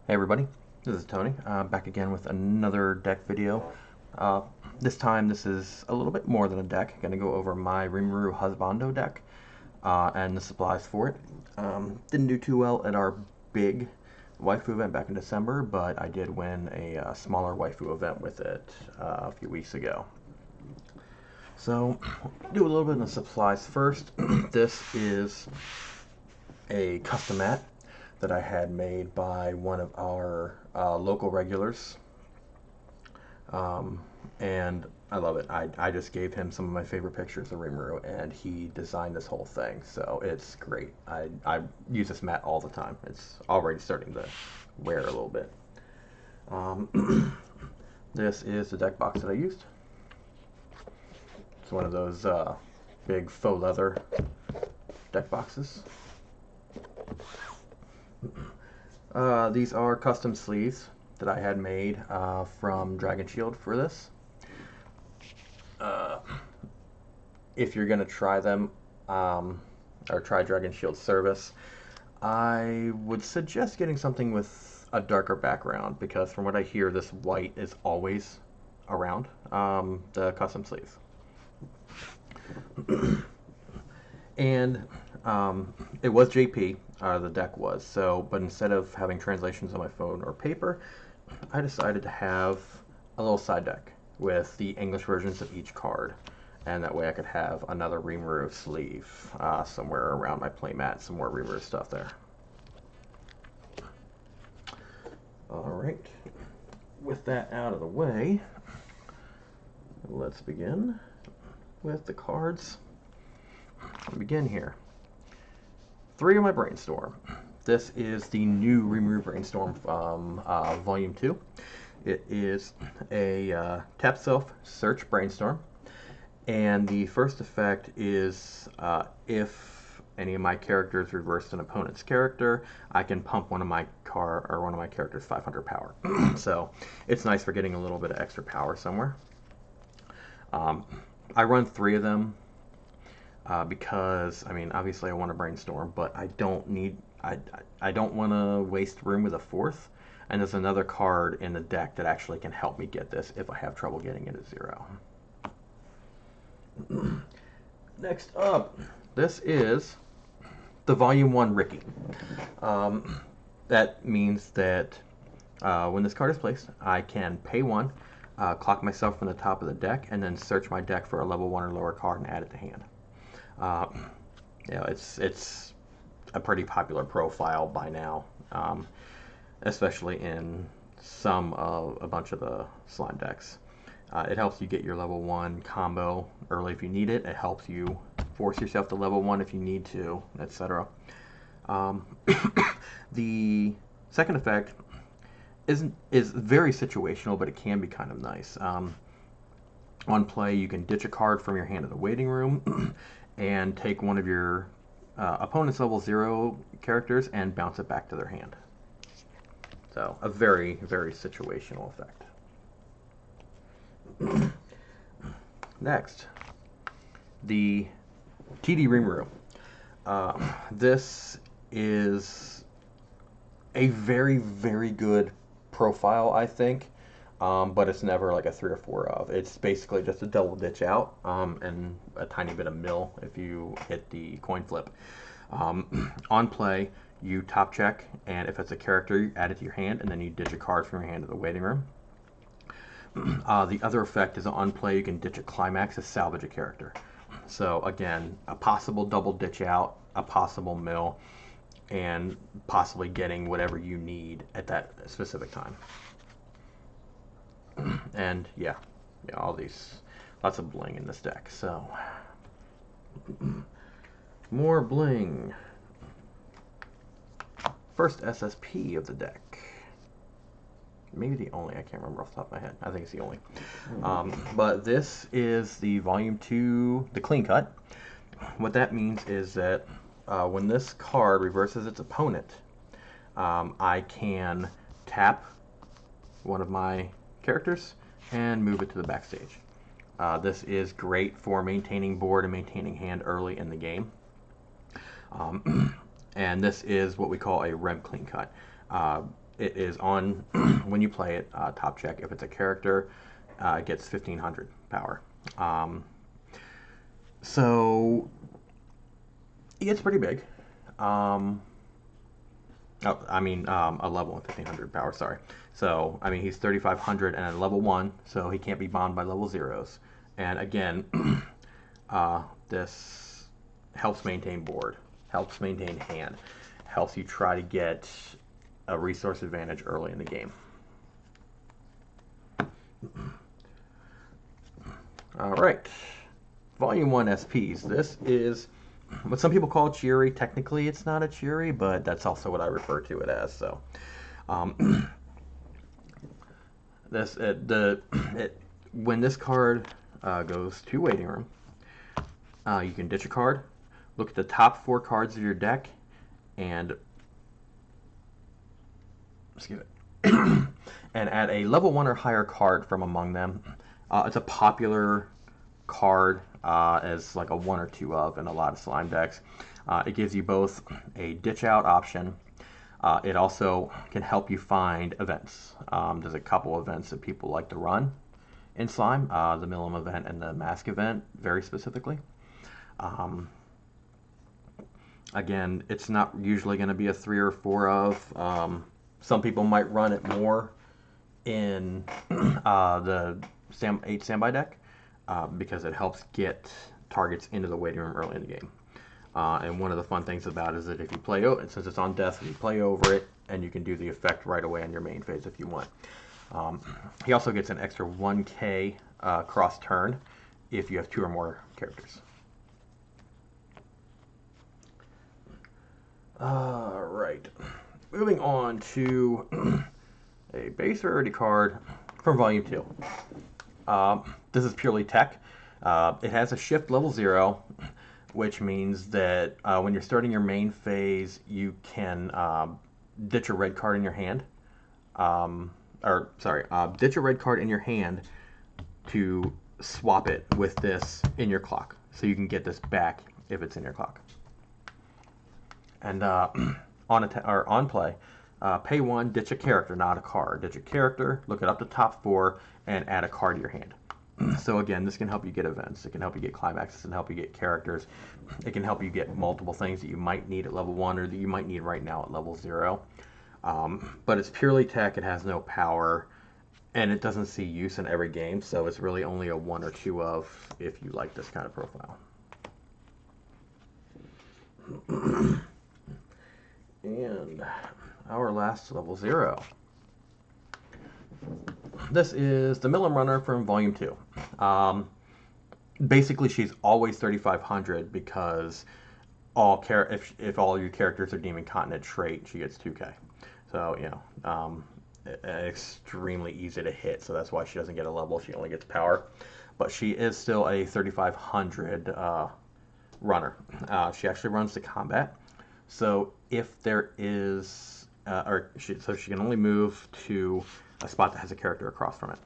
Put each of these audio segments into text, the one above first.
Hey everybody, this is Tony, back again with another deck video. This time this is a little bit more than a deck. I'm going to go over my Rimuru Husbando deck and the supplies for it. Didn't do too well at our big Waifu event back in December, but I did win a smaller Waifu event with it a few weeks ago. So, do a little bit of the supplies first. This is a custom mat that I had made by one of our local regulars. And I love it. I just gave him some of my favorite pictures of Rimuru, and he designed this whole thing, so it's great. I use this mat all the time. It's already starting to wear a little bit. This is the deck box that I used. It's one of those big faux leather deck boxes. These are custom sleeves that I had made from Dragon Shield for this. If you're going to try them, or try Dragon Shield service, I would suggest getting something with a darker background, because from what I hear, this white is always around the custom sleeves. And it was JP, the deck was, so, but instead of having translations on my phone or paper, I decided to have a little side deck with the English versions of each card, and that way I could have another Rimuru sleeve somewhere around my playmat, some more Rimuru stuff there. Alright, with that out of the way, let's begin with the cards. I'll begin here. 3 of my Brainstorm. This is the new Rimuru Brainstorm from Volume 2. It is a tap self search Brainstorm, and the first effect is if any of my characters reversed an opponent's character, I can pump one of my characters 500 power. So it's nice for getting a little bit of extra power somewhere. I run 3 of them. Because, I mean, obviously I want to brainstorm, but I don't want to waste room with a 4th, and there's another card in the deck that actually can help me get this if I have trouble getting it to 0. Next up, this is the Volume 1 Ricky. That means that when this card is placed, I can pay 1, clock myself from the top of the deck, and then search my deck for a level 1 or lower card and add it to hand. You know, it's a pretty popular profile by now, especially in a bunch of the slime decks. It helps you get your level 1 combo early if you need it. It helps you force yourself to level 1 if you need to, etc. The second effect is very situational, but it can be kind of nice. On play, you can ditch a card from your hand in the waiting room and take one of your opponent's level 0 characters and bounce it back to their hand. So, a very, very situational effect. Next, the TD Rimuru. This is a very, very good profile, I think. But it's never like a 3 or 4 of. It's basically just a double ditch out and a tiny bit of mill if you hit the coin flip. On play, you top check, and if it's a character, you add it to your hand, and then you ditch a card from your hand to the waiting room. The other effect is on play, you can ditch a climax to salvage a character. So again, a possible double ditch out, a possible mill, and possibly getting whatever you need at that specific time. And yeah, all these, lots of bling in this deck. So more bling. First SSP of the deck. Maybe the only, I can't remember off the top of my head. I think it's the only. But this is the Volume 2, the clean cut. What that means is that when this card reverses its opponent, I can tap one of my characters and move it to the backstage. This is great for maintaining board and maintaining hand early in the game. And this is what we call a rem clean cut. It is on when you play it, top check. If it's a character, it gets 1500 power. So it gets pretty big. A level with 1500 power, sorry. So, I mean, he's 3500 and at level 1, so he can't be bombed by level 0s. And again, this helps maintain board, helps maintain hand, helps you try to get a resource advantage early in the game. All right, Volume 1 SPs. This is what some people call a Chiuri. Technically, it's not a Chiuri, but that's also what I refer to it as. So, when this card goes to Waiting Room, you can ditch a card, look at the top 4 cards of your deck, and and add a level 1 or higher card from among them. It's a popular card as like a 1 or 2 of in a lot of slime decks. It gives you both a ditch out option. It also can help you find events. There's a couple events that people like to run in slime, the Milim event and the Mask event very specifically. Again, it's not usually going to be a 3 or 4 of. Some people might run it more in the 8 standby deck because it helps get targets into the waiting room early in the game. And one of the fun things about it is that if you play over it, since it's on death, you play over it, and you can do the effect right away on your main phase if you want. He also gets an extra 1k cross turn if you have 2 or more characters. All right. Moving on to a base rarity card from Volume 2. This is purely tech. It has a shift level 0, which means that when you're starting your main phase, you can ditch a red card in your hand. Ditch a red card in your hand to swap it with this in your clock. So you can get this back if it's in your clock. And on play, pay 1, ditch a character, not a card. Ditch a character, look it up to top 4, and add a card to your hand. So again, this can help you get events. It can help you get climaxes and help you get characters. It can help you get multiple things that you might need at level 1 or that you might need right now at level 0. But it's purely tech. It has no power, and it doesn't see use in every game. So it's really only a 1 or 2 of if you like this kind of profile. And our last level 0. This is the Milim Runner from Volume 2. Basically, she's always 3500 because if all your characters are Demon Continent trait, she gets 2k. So, extremely easy to hit, so that's why she doesn't get a level. She only gets power. But she is still a 3500 runner. She actually runs to combat. So if there is, she can only move to a spot that has a character across from it.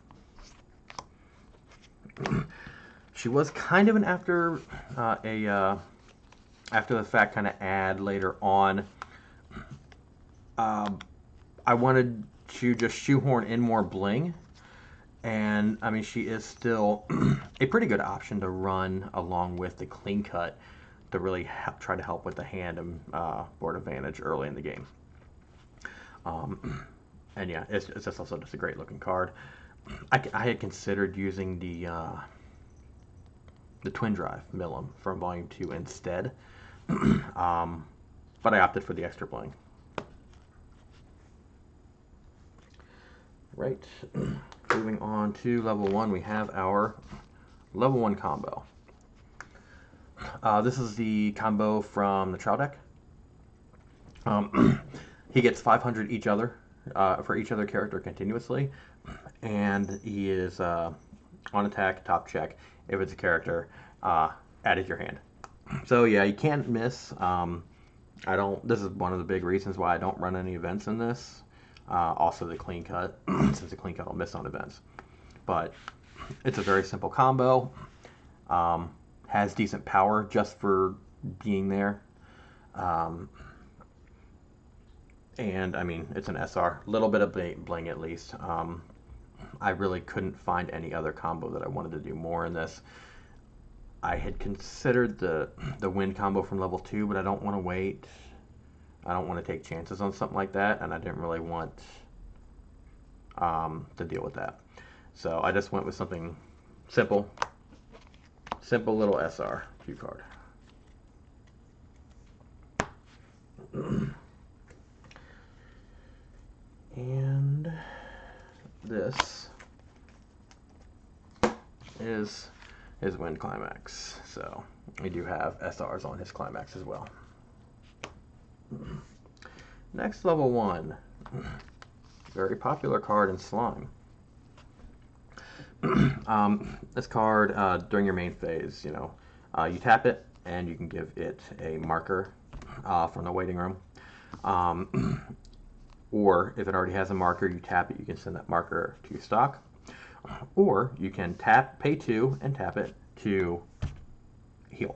She was kind of an after the fact kind of add later on. I wanted to just shoehorn in more bling, and I mean she is still a pretty good option to run along with the clean cut to really try to help with the hand and board advantage early in the game. And yeah, it's just also just a great looking card. I had considered using the Twin Drive Milim from Volume 2 instead, but I opted for the extra bling. Right, moving on to level 1, we have our level 1 combo. This is the combo from the trial deck. He gets 500 for each other character continuously, and he is on attack, top check. If it's a character, add it to your hand. So yeah, you can't miss. This is one of the big reasons why I don't run any events in this. Also the clean cut, since the clean cut will miss on events. But it's a very simple combo. Has decent power just for being there. And I mean, it's an SR, a little bit of bling at least. I really couldn't find any other combo that I wanted to do more in this. I had considered the wind combo from level 2, but I don't want to wait. I don't want to take chances on something like that, and I didn't really want to deal with that. So I just went with something simple. Simple little SR cue card. And this is his wind climax. So we do have SRs on his climax as well. Next, level 1. Very popular card in Slime. This card, during your main phase, you tap it and you can give it a marker from the waiting room. Or if it already has a marker, you tap it, you can send that marker to your stock. Or you can pay 2 and tap it to heal.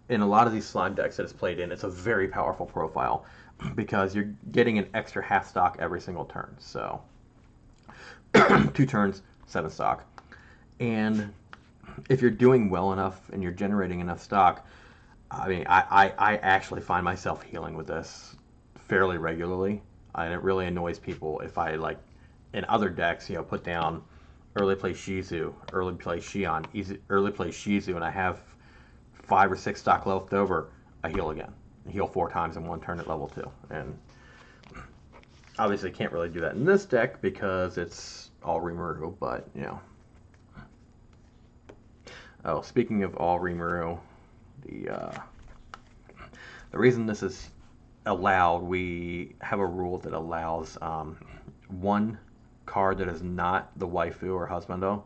In a lot of these slime decks that it's played in, it's a very powerful profile because you're getting an extra half stock every single turn. So 2 turns, 7 stock. And if you're doing well enough and you're generating enough stock, I mean, I actually find myself healing with this fairly regularly. And it really annoys people if I, like, in other decks, put down early play Shizu, early play Shion, early play Shizu, and I have 5 or 6 stock left over, I heal again. I heal 4 times in 1 turn at level 2. And obviously can't really do that in this deck because it's all Rimuru, but, Oh, speaking of all Rimuru, the reason this is allowed, we have a rule that allows one card that is not the Waifu or Husbando,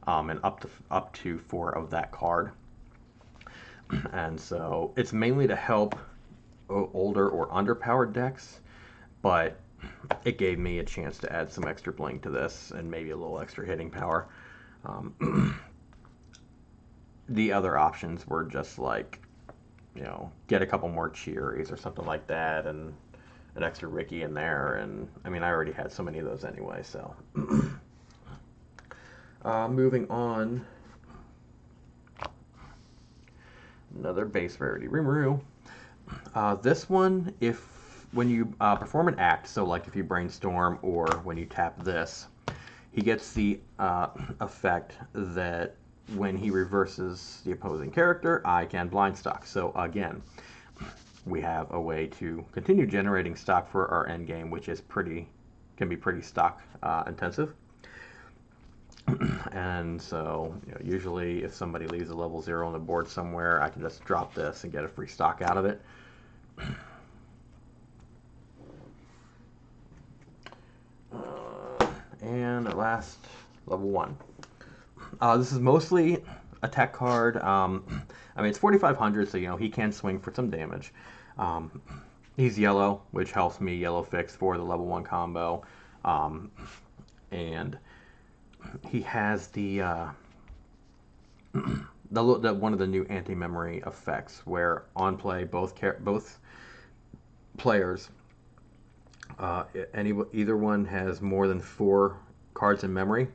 and up to 4 of that card. And so it's mainly to help older or underpowered decks, but it gave me a chance to add some extra bling to this and maybe a little extra hitting power. The other options were just like, get a couple more Cheeries or something like that, and an extra Ricky in there. And I mean, I already had so many of those anyway, so. Moving on. Another base rarity, Rimuru. This one, when you perform an act, so like if you brainstorm or when you tap this, he gets the effect that when he reverses the opposing character, I can blind stock. So again, we have a way to continue generating stock for our end game, which is can be pretty stock intensive. And so, usually if somebody leaves a level 0 on the board somewhere, I can just drop this and get a free stock out of it. And at last, level 1. This is mostly a tech card. I mean, it's 4,500, so he can swing for some damage. He's yellow, which helps me yellow fix for the level 1 combo. And he has the one of the new anti-memory effects, where on play both players, either one has more than 4 cards in memory.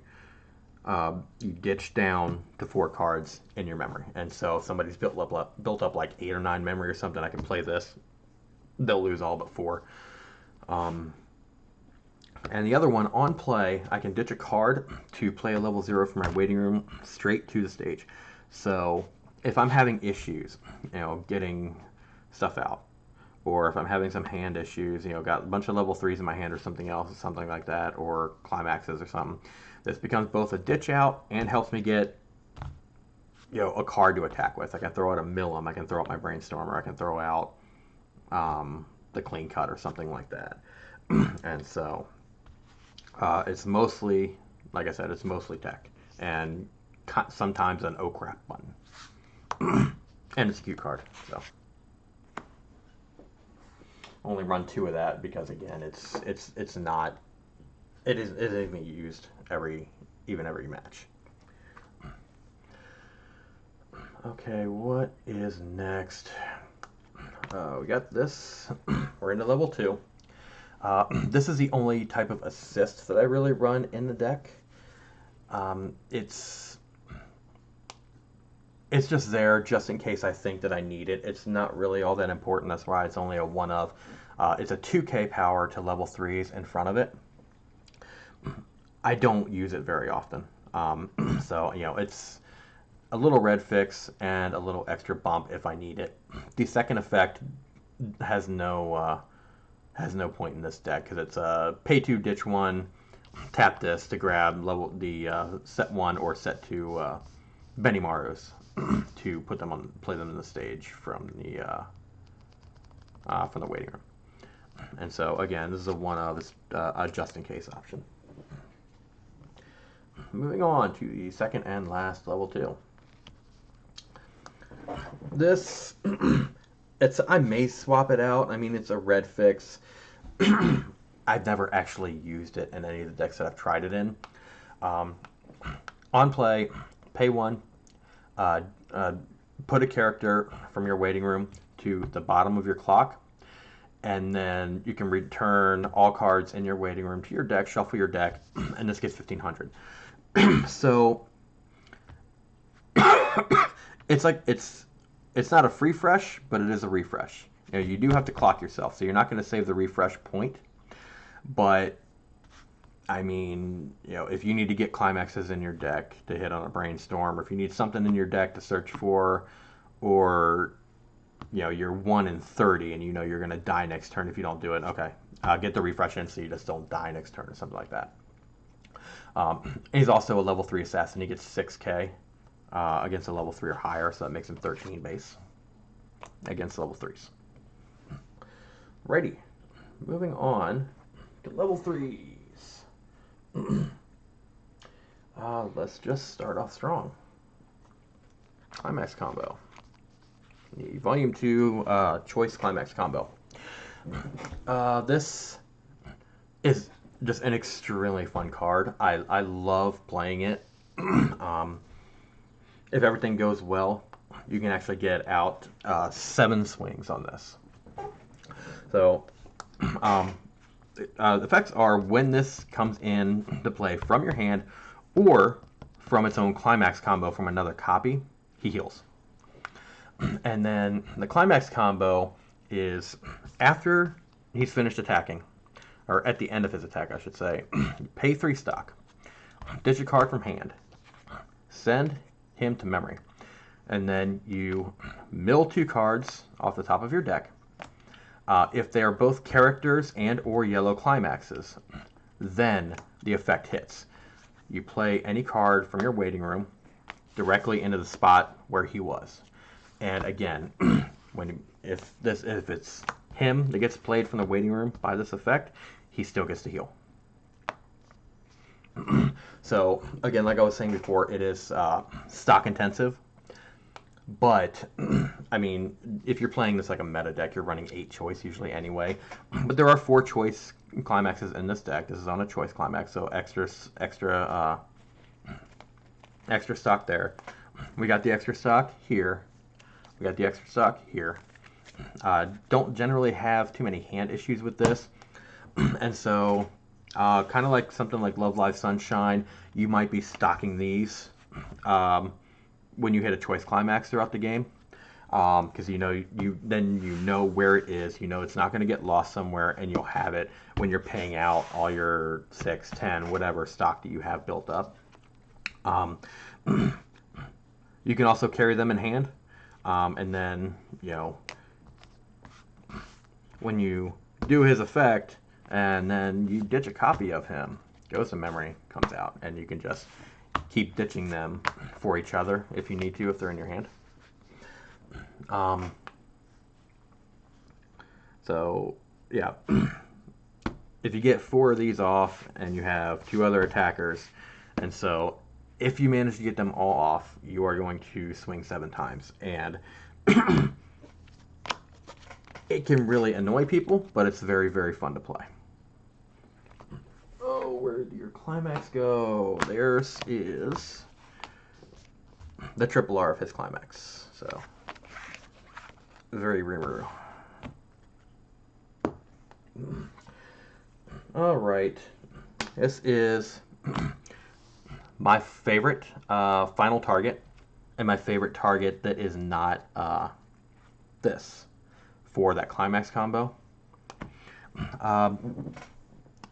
You ditch down to 4 cards in your memory, and so if somebody's built up like 8 or 9 memory or something, I can play this. They'll lose all but 4. And the other one, on play, I can ditch a card to play a level 0 from my waiting room straight to the stage. So if I'm having issues, getting stuff out, or if I'm having some hand issues, got a bunch of level 3s in my hand or something else, something like that, or climaxes or something, this becomes both a ditch out and helps me get, a card to attack with. I can throw out a Millum, I can throw out my Brainstormer, I can throw out the Clean Cut or something like that. And so it's mostly, like I said, it's mostly tech, and sometimes an oh crap button. And it's a cute card, so. Only run 2 of that because, again, it isn't even used every match. Okay, what is next? We got this. We're into level 2. This is the only type of assist that I really run in the deck. It's just there just in case I think that I need it. It's not really all that important. That's why it's only a 1 of. It's a 2k power to level 3s in front of it. I don't use it very often. So, you know, it's a little red fix and a little extra bump if I need it. The second effect has no point in this deck because it's a pay 2, ditch 1, tap this to grab set 1 or set 2 Benimarus to play them in the stage from the waiting room. And so again, this is a 1 of, it's a just in case option. Moving on to the second and last level 2. This, I may swap it out. I mean, it's a red fix. I've never actually used it in any of the decks that I've tried it in. On play, pay 1, put a character from your waiting room to the bottom of your clock, and then you can return all cards in your waiting room to your deck, shuffle your deck, and this gets 1,500. So it's like it's not a free fresh, but it is a refresh. You know, you do have to clock yourself, so you're not going to save the refresh point. But I mean, you know, if you need to get climaxes in your deck to hit on a brainstorm, or if you need something in your deck to search for, or you know, you're 1 in 30 and you know you're going to die next turn if you don't do it, okay, get the refresh in so you just don't die next turn or something like that. He's also a level 3 assassin. He gets 6k against a level 3 or higher, so that makes him 13 base against level 3s. Righty, moving on to level 3s. Let's just start off strong. Climax combo. The Volume 2 Choice Climax combo. This is just an extremely fun card. I love playing it. If everything goes well, you can actually get out 7 swings on this. So, the effects are when this comes in to play from your hand or from its own climax combo from another copy, he heals. And then the climax combo is after he's finished attacking, or at the end of his attack, I should say, pay 3 stock, ditch a card from hand, send him to memory, and then you mill 2 cards off the top of your deck. If they are both characters and or yellow climaxes, then the effect hits. You play any card from your waiting room directly into the spot where he was. And again, if it's him that gets played from the waiting room by this effect, he still gets to heal. So again, like I was saying before, it is stock intensive. But I mean, if you're playing this like a meta deck, you're running 8 choice usually anyway. But there are 4 choice climaxes in this deck. This is on a choice climax, so extra stock there. We got the extra stock here. We got the extra stock here. Don't generally have too many hand issues with this, and so kind of like something like Love Live Sunshine, you might be stocking these when you hit a choice climax throughout the game, because you know where it is. You know it's not going to get lost somewhere, and you'll have it when you're paying out all your 6, 10, whatever stock that you have built up. You can also carry them in hand, and then when you do his effect, and then you ditch a copy of him, goes to memory, comes out, and you can just keep ditching them for each other if you need to, if they're in your hand. So yeah, if you get 4 of these off and you have 2 other attackers, and so if you manage to get them all off, you are going to swing 7 times, and it can really annoy people, but it's very, very fun to play. Oh, where did your climax go? There's is the triple R of his climax. So very Rimuru. All right. This is my favorite final target, and my favorite target that is not this for that climax combo.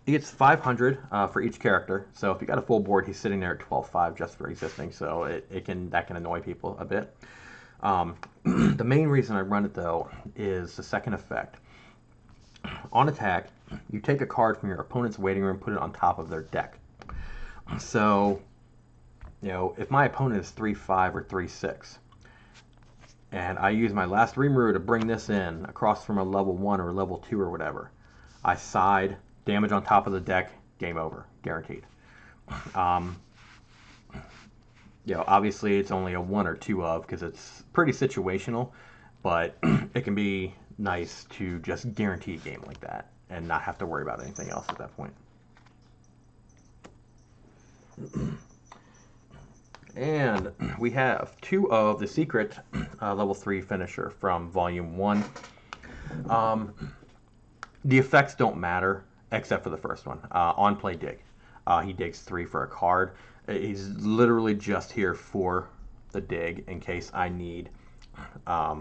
He gets 500 for each character. So if you got a full board, he's sitting there at 12.5 just for existing. So that can annoy people a bit. The main reason I run it though is the second effect. On attack, you take a card from your opponent's waiting room, put it on top of their deck. So, if my opponent is 3-5 or 3-6, and I use my last Rimuru to bring this in across from a level 1 or level 2 or whatever, I side, damage on top of the deck, game over, guaranteed. Obviously it's only a 1 or 2 of because it's pretty situational, but it can be nice to just guarantee a game like that and not have to worry about anything else at that point. And we have 2 of the secret level 3 finisher from volume 1. The effects don't matter except for the first one. On play dig. He digs 3 for a card. He's literally just here for the dig in case I need a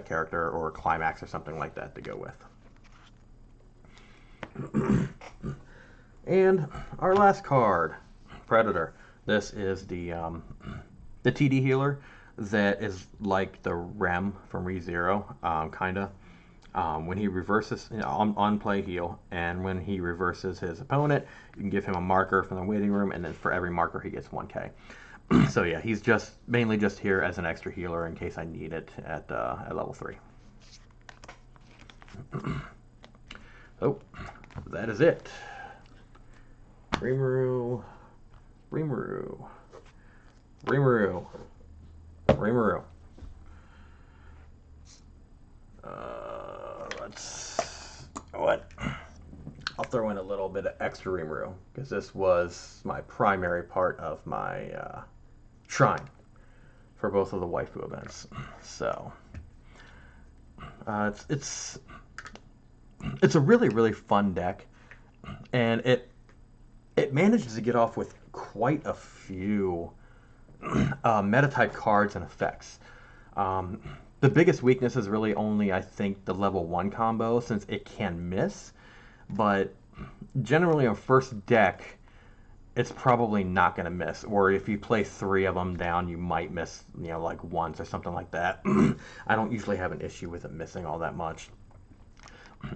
character or a climax or something like that to go with. And our last card, Predator. This is the TD healer that is like the Rem from ReZero, kinda. When he reverses, on play heal, and when he reverses his opponent, you can give him a marker from the waiting room, and then for every marker he gets 1k. So yeah, he's mainly just here as an extra healer in case I need it at level 3. So that is it. Rimuru. I'll throw in a little bit of extra Rimuru because this was my primary part of my shrine for both of the Waifu events. So it's a really fun deck, and it manages to get off with quite a few meta type cards and effects. The biggest weakness is really only, I think, the level 1 combo, since it can miss. But generally on first deck, it's probably not going to miss. Or if you play 3 of them down, you might miss, like once or something like that. I don't usually have an issue with it missing all that much.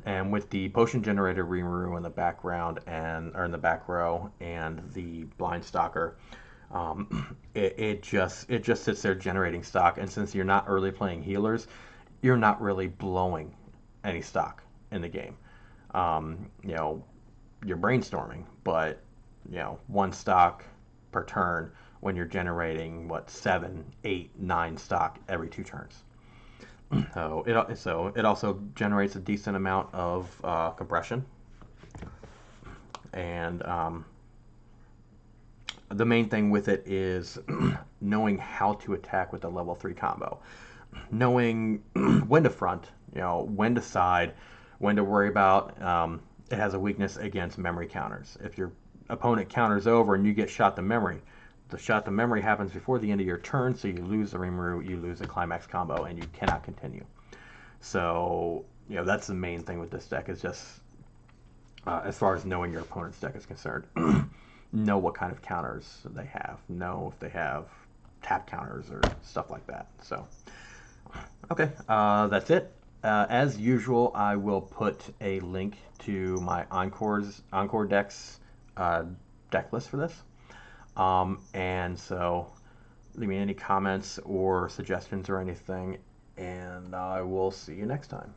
And with the potion generator Rimuru in the background or in the back row and the blind stalker, it just sits there generating stock. And since you're not early playing healers, you're not really blowing any stock in the game. You're brainstorming, but 1 stock per turn when you're generating 7, 8, 9 stock every 2 turns. So it also generates a decent amount of compression, and the main thing with it is knowing how to attack with the level 3 combo, knowing when to front, when to side, when to worry about. It has a weakness against memory counters. If your opponent counters over and you get shot to memory, the shot to memory happens before the end of your turn, so you lose the Rimuru, you lose the climax combo, and you cannot continue. So, that's the main thing with this deck, is just, as far as knowing your opponent's deck is concerned, know what kind of counters they have, know if they have tap counters or stuff like that. So, okay, that's it. As usual, I will put a link to my Encore decks deck list for this. And so leave me any comments or suggestions or anything, and I will see you next time.